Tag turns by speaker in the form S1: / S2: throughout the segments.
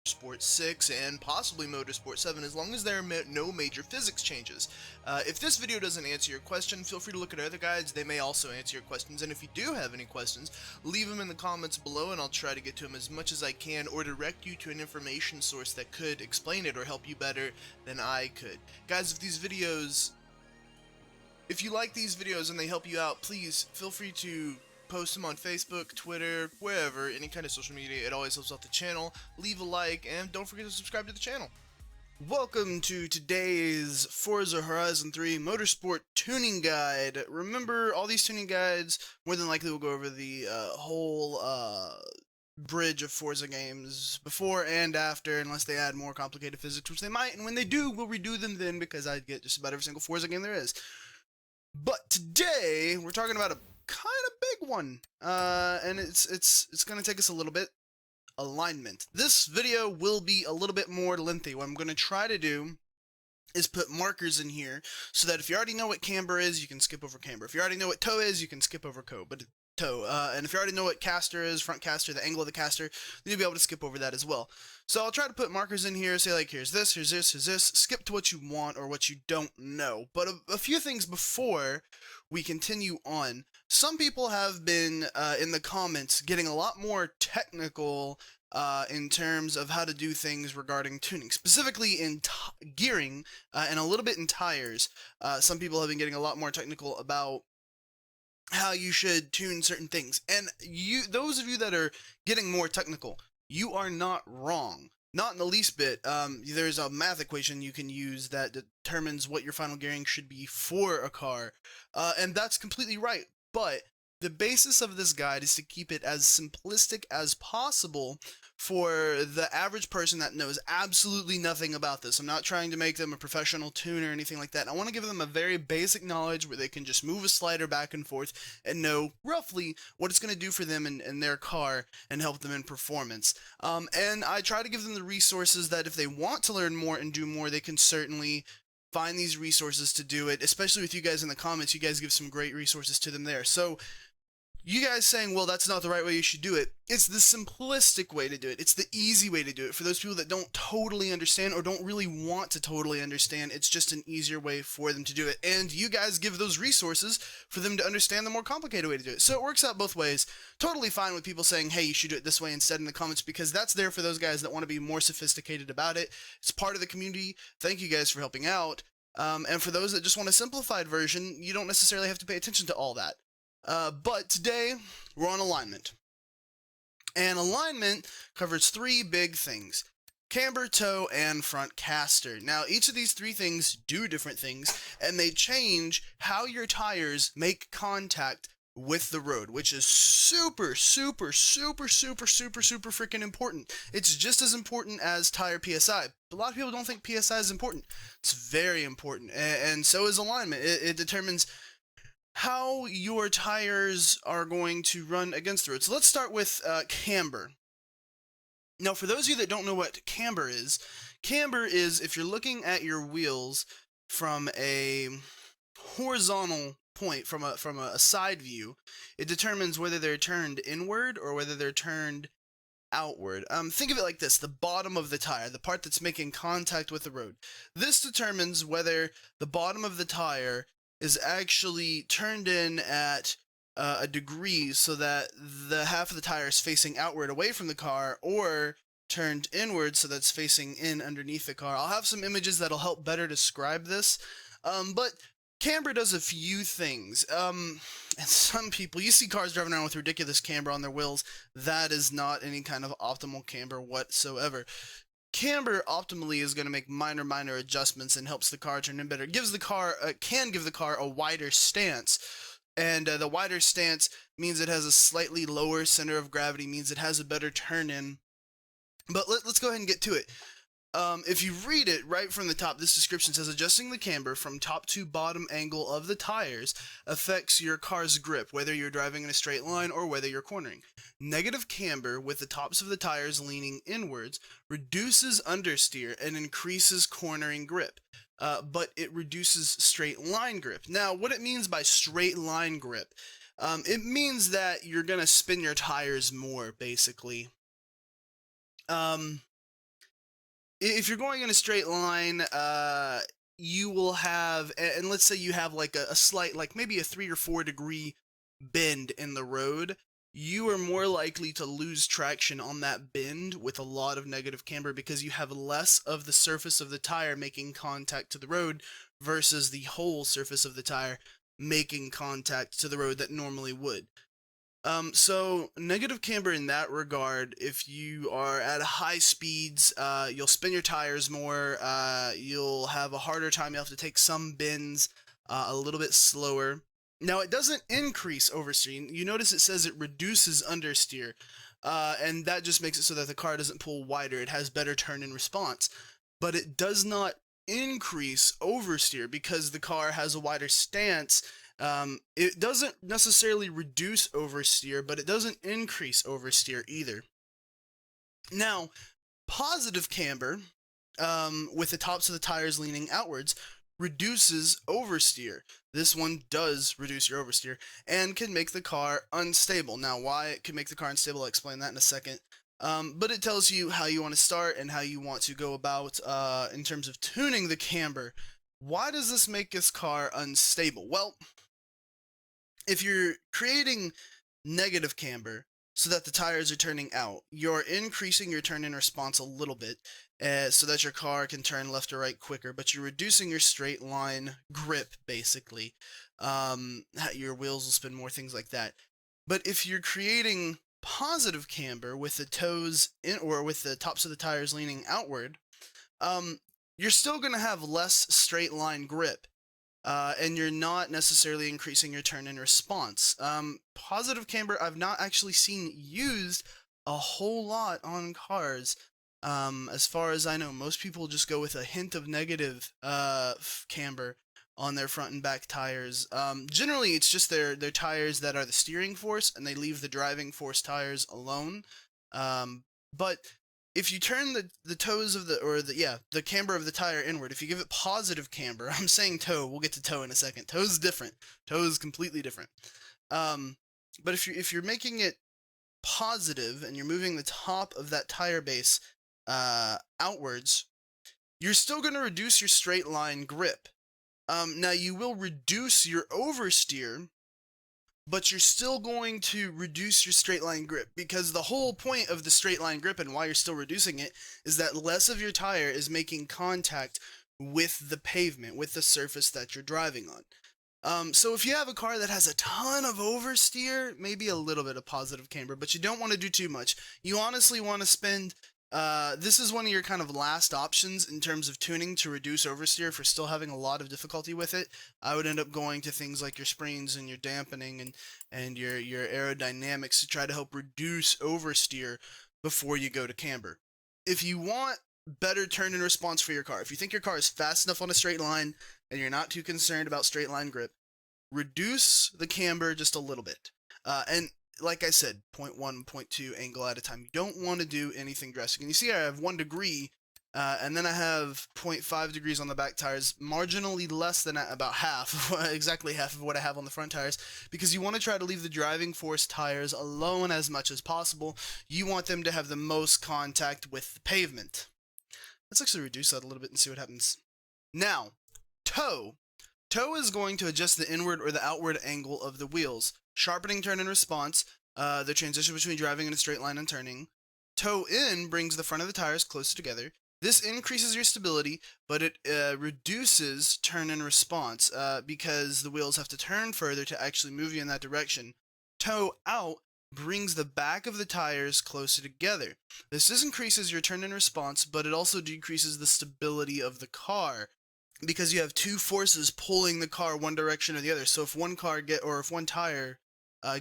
S1: Motorsport 6 and possibly Motorsport 7, as long as there are no major physics changes. If this video doesn't answer your question, feel free to look at other guides. They may also answer your questions, and if you do have any questions, leave them in the comments below and I'll try to get to them as much as I can, or direct you to an information source that could explain it or help you better than I could. Guys, if you like these videos and they help you out, please feel free to post them on Facebook, Twitter, wherever, any kind of social media. It always helps out the channel. Leave a like, and don't forget to subscribe to the channel. Welcome to today's Forza Horizon 3 Motorsport Tuning Guide. Remember, all these tuning guides more than likely will go over the whole bridge of Forza games before and after, unless they add more complicated physics, which they might, and when they do, we'll redo them then, because I get just about every single Forza game there is. But today, we're talking about a kind of big one, and it's going to take us a little bit. Alignment. This video will be a little bit more lengthy. What I'm going to try to do is put markers in here so that if you already know what camber is, you can skip over camber. If you already know what toe is, you can skip over toe. And if you already know what caster is, front caster, the angle of the caster, then you'll be able to skip over that as well. So I'll try to put markers in here, say like, here's this, here's this, here's this, skip to what you want or what you don't know. But a few things before we continue on. Some people have been, in the comments, getting a lot more technical in terms of how to do things regarding tuning, specifically in gearing and a little bit in tires. Some people have been getting a lot more technical about how you should tune certain things, and those of you that are getting more technical, you are not wrong, not in the least bit. There's a math equation you can use that determines what your final gearing should be for a car, and that's completely right. But the basis of this guide is to keep it as simplistic as possible for the average person that knows absolutely nothing about this. I'm not trying to make them a professional tuner or anything like that. I want to give them a very basic knowledge where they can just move a slider back and forth and know roughly what it's going to do for them in their car and help them in performance. And I try to give them the resources that if they want to learn more and do more, they can certainly find these resources to do it, especially with you guys in the comments. You guys give some great resources to them there. So you guys saying, well, that's not the right way you should do it. It's the simplistic way to do it. It's the easy way to do it. For those people that don't totally understand or don't really want to totally understand, it's just an easier way for them to do it. And you guys give those resources for them to understand the more complicated way to do it. So it works out both ways. Totally fine with people saying, hey, you should do it this way instead in the comments, because that's there for those guys that want to be more sophisticated about it. It's part of the community. Thank you guys for helping out. And for those that just want a simplified version, you don't necessarily have to pay attention to all that. But today, we're on alignment. And alignment covers three big things: camber, toe, and front caster. Now, each of these three things do different things, and they change how your tires make contact with the road, which is super freaking important. It's just as important as tire PSI. A lot of people don't think PSI is important. It's very important, and so is alignment. It determines how your tires are going to run against the road. So let's start with camber. Now, for those of you that don't know what camber is if you're looking at your wheels from a horizontal point, from a side view, it determines whether they're turned inward or whether they're turned outward. Think of it like this: the bottom of the tire, the part that's making contact with the road. This determines whether the bottom of the tire is actually turned in at a degree so that the half of the tire is facing outward away from the car, or turned inward so that's facing in underneath the car. I'll have some images that'll help better describe this. But camber does a few things. And some people, you see cars driving around with ridiculous camber on their wheels. That is not any kind of optimal camber whatsoever. Camber optimally is going to make minor adjustments and helps the car turn in better. It gives the car, can give the car a wider stance, and the wider stance means it has a slightly lower center of gravity, means it has a better turn in. But let's go ahead and get to it. If you read it right from the top, this description says adjusting the camber from top to bottom angle of the tires affects your car's grip, whether you're driving in a straight line or whether you're cornering. Negative camber with the tops of the tires leaning inwards reduces understeer and increases cornering grip, but it reduces straight line grip. Now, what it means by straight line grip, it means that you're going to spin your tires more, basically. if you're going in a straight line, you will have, and let's say you have like a slight, like maybe a 3 or 4 degree bend in the road, you are more likely to lose traction on that bend with a lot of negative camber because you have less of the surface of the tire making contact to the road versus the whole surface of the tire making contact to the road that normally would. So negative camber in that regard, if you are at high speeds, you'll spin your tires more, you'll have a harder time, you'll have to take some bends a little bit slower. Now, it doesn't increase oversteer. You notice it says it reduces understeer, and that just makes it so that the car doesn't pull wider. It has better turn in response, but it does not increase oversteer because the car has a wider stance. It doesn't necessarily reduce oversteer, but it doesn't increase oversteer either. Now, positive camber, with the tops of the tires leaning outwards, reduces oversteer. This one does reduce your oversteer and can make the car unstable. Now, why it can make the car unstable, I'll explain that in a second. But it tells you how you want to start and how you want to go about in terms of tuning the camber. Why does this make this car unstable? Well, if you're creating negative camber so that the tires are turning out, you're increasing your turn in response a little bit so that your car can turn left or right quicker, but you're reducing your straight line grip, basically. Your wheels will spin more, things like that. But if you're creating positive camber with the toes in, or with the tops of the tires leaning outward, you're still going to have less straight line grip. And you're not necessarily increasing your turn in response. Positive camber I've not actually seen used a whole lot on cars. As far as I know, most people just go with a hint of negative camber on their front and back tires. Generally, it's just their tires that are the steering force, and they leave the driving force tires alone. But if you turn the toes of the camber of the tire inward, if you give it positive camber, I'm saying toe, we'll get to toe in a second. Toe's different. Toe is completely different. But if you're making it positive and you're moving the top of that tire base outwards, you're still going to reduce your straight line grip. Now you will reduce your oversteer, but you're still going to reduce your straight line grip, because the whole point of the straight line grip and why you're still reducing it is that less of your tire is making contact with the pavement, with the surface that you're driving on. So if you have a car that has a ton of oversteer, maybe a little bit of positive camber, but you don't want to do too much. You honestly want to spend this is one of your kind of last options in terms of tuning to reduce oversteer. If you're still having a lot of difficulty with it, I would end up going to things like your springs and your dampening and your aerodynamics to try to help reduce oversteer before you go to camber. If you want better turn in response for your car, if you think your car is fast enough on a straight line and you're not too concerned about straight line grip, reduce the camber just a little bit. And like I said, 0.1, 0.2 angle at a time. You don't want to do anything drastic. And you see I have 1 degree, and then I have 0.5 degrees on the back tires, marginally less than about half, exactly half of what I have on the front tires, because you want to try to leave the driving force tires alone as much as possible. You want them to have the most contact with the pavement. Let's actually reduce that a little bit and see what happens. Now, toe. Toe is going to adjust the inward or the outward angle of the wheels. Sharpening turn in response, the transition between driving in a straight line and turning. Toe in brings the front of the tires closer together. This increases your stability, but it reduces turn in response because the wheels have to turn further to actually move you in that direction. Toe out brings the back of the tires closer together. This increases your turn in response, but it also decreases the stability of the car, because you have two forces pulling the car one direction or the other. So if one tire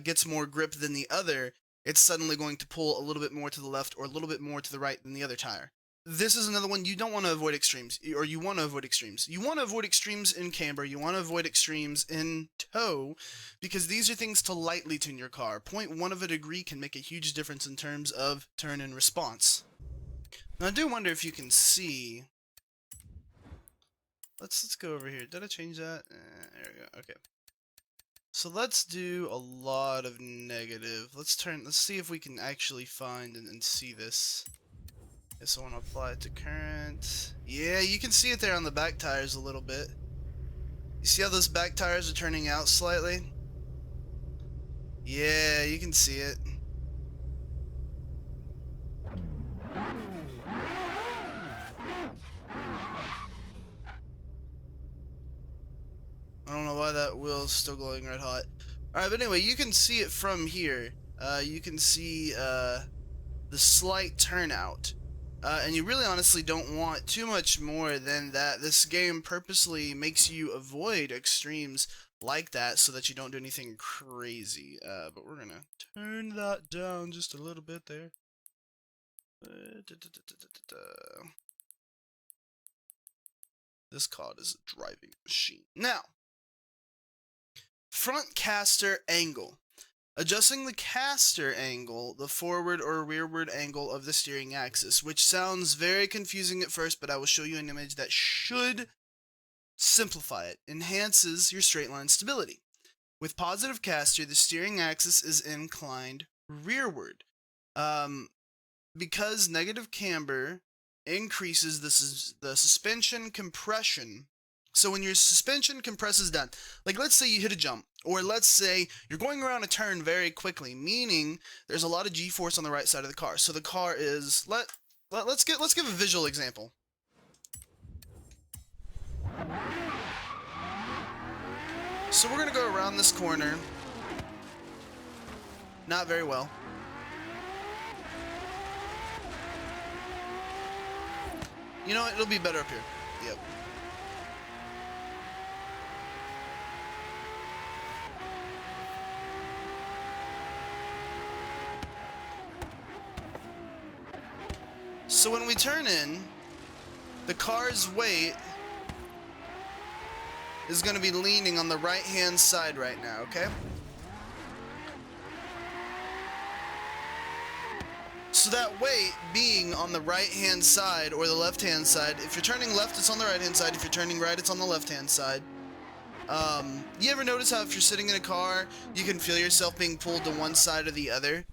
S1: gets more grip than the other, it's suddenly going to pull a little bit more to the left or a little bit more to the right than the other tire. This is another one you don't want to avoid extremes, or you want to avoid extremes. You want to avoid extremes in camber, you want to avoid extremes in toe, because these are things to lightly tune your car. 0.1 of a degree can make a huge difference in terms of turn and response. Now I do wonder if you can see. Let's go over here. Did I change that? There we go. Okay. So let's do a lot of negative. Let's see if we can actually find and see this.
S2: So I want to apply it to current. Yeah, you can see it there on the back tires a little bit. You see how those back tires are turning out slightly? Yeah, you can see it. I don't know why that wheel's still glowing red hot. Alright, but anyway, you can see it from here. You can see the slight turnout. And you really honestly don't want too much more than that. This game purposely makes you avoid extremes like that so that you don't do anything crazy. But we're gonna turn that down just a little bit there. This COD is a driving machine. Now, front caster angle. Adjusting the caster angle, the forward or rearward angle of the steering axis, which sounds very confusing at first, but I will show you an image that should simplify it. Enhances your straight line stability. With positive caster, the steering axis is inclined rearward. Because negative camber increases the suspension compression. So when your suspension compresses down, like let's say you hit a jump, or let's say you're going around a turn very quickly, meaning there's a lot of G-force on the right side of the car. So the car is let's give a visual example. So we're gonna go around this corner. Not very well. You know what? It'll be better up here. Yep. So when we turn in, the car's weight is going to be leaning on the right-hand side right now, okay? So that weight being on the right-hand side or the left-hand side, if you're turning left, it's on the right-hand side. If you're turning right, it's on the left-hand side. You ever notice how if you're sitting in a car, you can feel yourself being pulled to one side or the other?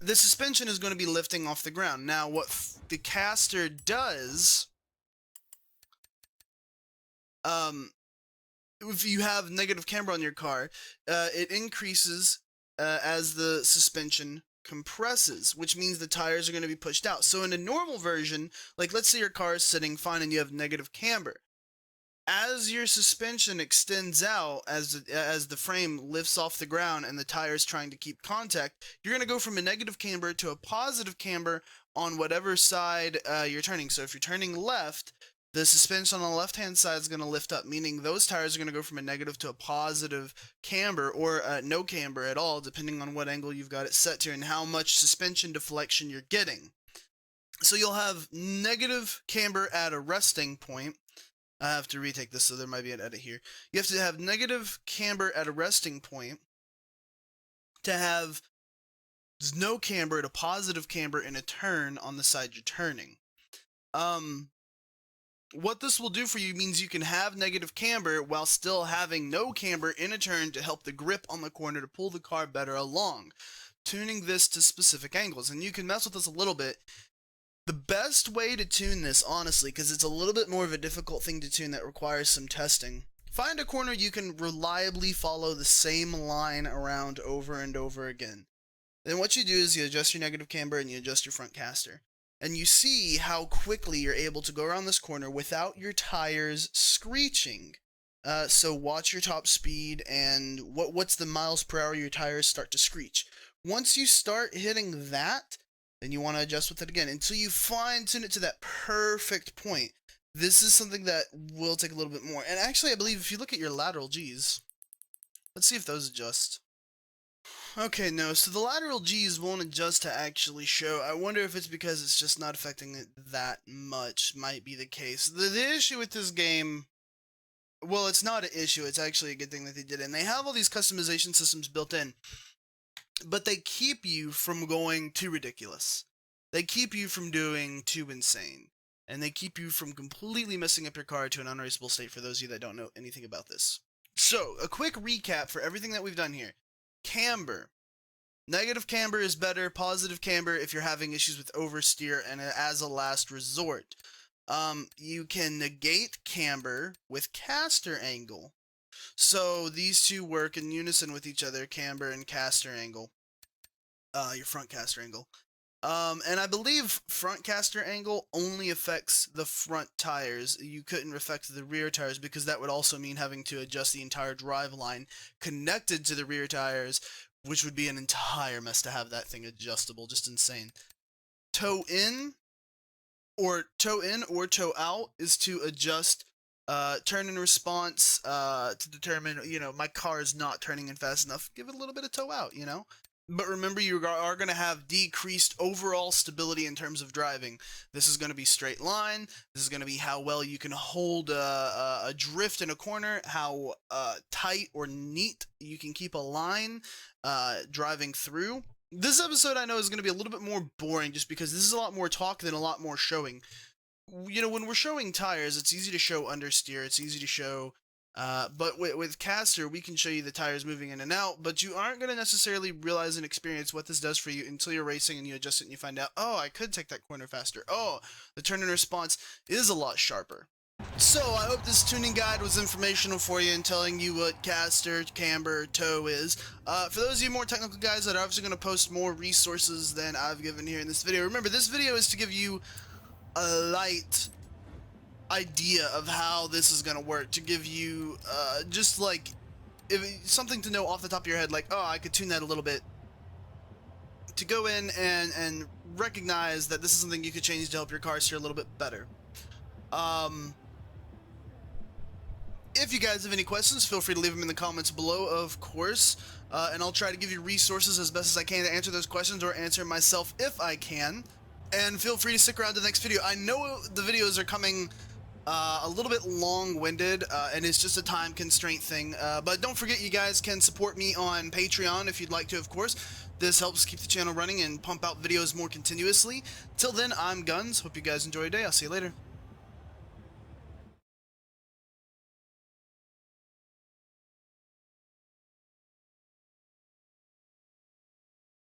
S2: The suspension is going to be lifting off the ground. Now, what the caster does, if you have negative camber on your car, it increases as the suspension compresses, which means the tires are going to be pushed out. So in a normal version, like let's say your car is sitting fine and you have negative camber. As your suspension extends out, as the frame lifts off the ground and the tire's trying to keep contact, you're going to go from a negative camber to a positive camber on whatever side you're turning. So if you're turning left, the suspension on the left-hand side is going to lift up, meaning those tires are going to go from a negative to a positive camber, or no camber at all, depending on what angle you've got it set to and how much suspension deflection you're getting. So you'll have negative camber at a resting point. I have to retake this, so there might be an edit here. You have to have negative camber at a resting point to have no camber at a positive camber in a turn on the side you're turning. What this will do for you means you can have negative camber while still having no camber in a turn to help the grip on the corner to pull the car better along. Tuning this to specific angles, and you can mess with this a little bit. The best way to tune this, honestly, because it's a little bit more of a difficult thing to tune that requires some testing, find a corner you can reliably follow the same line around over and over again. Then what you do is you adjust your negative camber and you adjust your front caster. And you see how quickly you're able to go around this corner without your tires screeching. So watch your top speed and what's the miles per hour your tires start to screech. Once you start hitting that, then you want to adjust with it again until you fine-tune it to that perfect point. This is something that will take a little bit more. And actually, I believe if you look at your lateral G's, let's see if those adjust. Okay, no, so the lateral G's won't adjust to actually show. I wonder if it's because it's just not affecting it that much. Might be the case. The issue with this game, well, it's not an issue. It's actually a good thing that they did it. And they have all these customization systems built in. But they keep you from going too ridiculous. They keep you from doing too insane. And they keep you from completely messing up your car to an unraceable state for those of you that don't know anything about this. So, a quick recap for everything that we've done here. Camber. Negative camber is better. Positive camber if you're having issues with oversteer and as a last resort. You can negate camber with caster angle. So these two work in unison with each other, camber and caster angle. Your front caster angle. And I believe front caster angle only affects the front tires. You couldn't affect the rear tires because that would also mean having to adjust the entire drive line connected to the rear tires, which would be an entire mess to have that thing adjustable. Just insane. Toe in or toe out is to adjust turn in response to determine, my car is not turning in fast enough. Give it a little bit of toe out, But remember, you are going to have decreased overall stability in terms of driving. This is going to be straight line. This is going to be how well you can hold a drift in a corner, how tight or neat you can keep a line driving through. This episode I know is going to be a little bit more boring just because this is a lot more talk than a lot more showing. When we're showing tires, it's easy to show understeer. It's easy to show but with caster, we can show you the tires moving in and out, but you aren't going to necessarily realize and experience what this does for you until you're racing and you adjust it and you find out, oh, I could take that corner faster. Oh, the turn in response is a lot sharper. So, I hope this tuning guide was informational for you in telling you what caster, camber, toe is. For those of you more technical guys that are obviously going to post more resources than I've given here in this video, remember, this video is to give you a light idea of how this is gonna work, to give you just like something to know off the top of your head, like, oh, I could tune that a little bit, to go in and recognize that this is something you could change to help your car steer a little bit better. If you guys have any questions, feel free to leave them in the comments below, of course, and I'll try to give you resources as best as I can to answer those questions, or answer myself if I can. And feel free to stick around to the next video. I know the videos are coming a little bit long-winded, and it's just a time constraint thing, but don't forget, you guys can support me on Patreon if you'd like to, of course. This helps keep the channel running and pump out videos more continuously. Till then, I'm Guns. Hope you guys enjoy your day. I'll see you later.